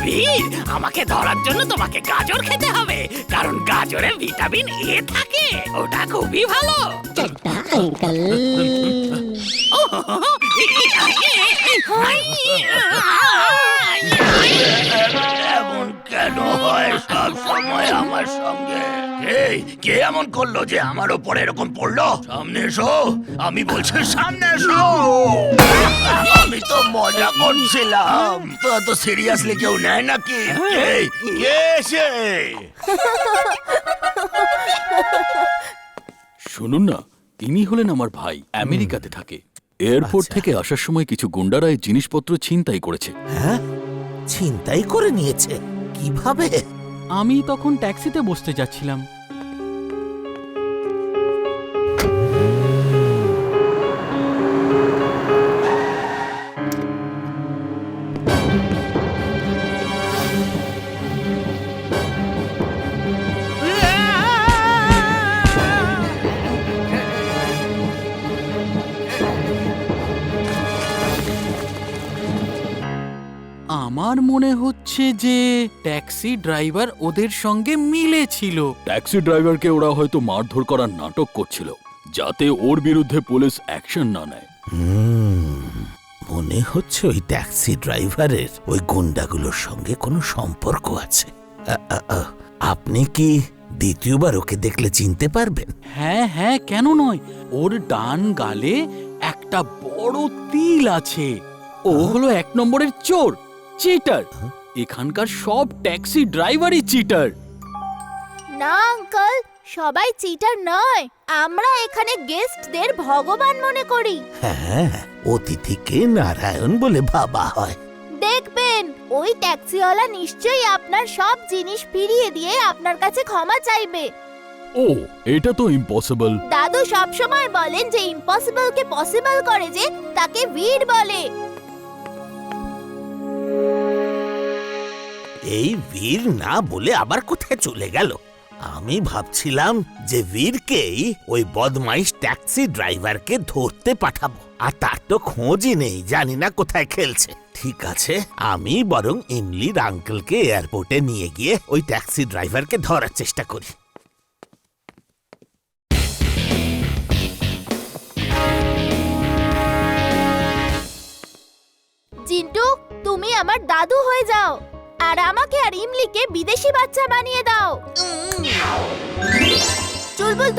বীর, আমাকে ধরার জন্য তোমাকে গাজর খেতে হবে, কারণ গাজরে ভিটামিন এ থাকে, ওটা খুবই ভালো। চড্ডা আঙ্কেল। এমন কেন হয় সব সময় আমার সঙ্গে? এই কে এমন করলো যে আমার ওপরে এরকম পড়লো? সামনে এসো, আমি বলছি সামনে এসো। আমি তো মজা করছিলাম, তো এত সিরিয়াসলি কেউ নেয় নাকি? এই কে এসে? শুনুন না, ইনি হলেন আমার ভাই, আমেরিকাতে থাকে। এয়ারপোর্ট থেকে আসার সময় কিছু গুন্ডারা এই জিনিসপত্র ছিনতাই করেছে। হ্যাঁ, ছিনতাই করে নিয়েছে? কিভাবে? আমি তখন ট্যাক্সিতে বসতে যাচ্ছিলাম। আমার মনে হচ্ছে যে ট্যাক্সি ড্রাইভার ওদের সঙ্গে মিলেছিল। ট্যাক্সি ড্রাইভারকে ওরা হয়তো মারধর করার নাটক করছিল, যাতে ওর বিরুদ্ধে পুলিশ অ্যাকশন না নেয়। মনে হচ্ছে ওই ট্যাক্সি ড্রাইভারের ওই গুন্ডাগুলোর সঙ্গে কোনো সম্পর্ক আছে। আপনি কি দ্বিতীয়বার ওকে দেখলে চিনতে পারবেন? হ্যাঁ হ্যাঁ, কেন নয়, ওর ডান গালে একটা বড় তিল আছে। ও হলো 1 নম্বরের চোর, চিটার। এখানকার সব ট্যাক্সি ড্রাইভারই চিটার। না আঙ্কেল, সবাই চিটার নয়। আমরা এখানে গেস্টদের ভগবান মনে করি। হ্যাঁ, অতিথিকে নারায়ণ বলে ভাবা হয়। দেখবেন ওই ট্যাক্সিওয়ালা নিশ্চয়ই আপনার সব জিনিস ফিরিয়ে দিয়ে আপনার কাছে ক্ষমা চাইবে। ও, এটা তো ইম্পসিবল। দাদু সবসময় বলেন যে ইম্পসিবলকে পসিবল করে যে তাকে বীর বলে। এই বীর না বলে আবার কোথায় চলে গেল? আমি ভাবছিলাম যে বীরকেই ওই বদমাইশ ট্যাক্সি ড্রাইভারকে ধরতে পাঠাবো, আর তার তো খোঁজই নেই, জানি না কোথায় খেলছে। ঠিক আছে, আমি বরং ইমলির আঙ্কেলকে এয়ারপোর্টে নিয়ে গিয়ে ওই ট্যাক্সি ড্রাইভারকে ধরার চেষ্টা করি। জিন্টু, তুমি আমার দাদু হয়ে যাও আর আমাকে আর ইমলিকে বিদেশি বাচ্চা বানিয়ে দাও। চুলবুল, তুমি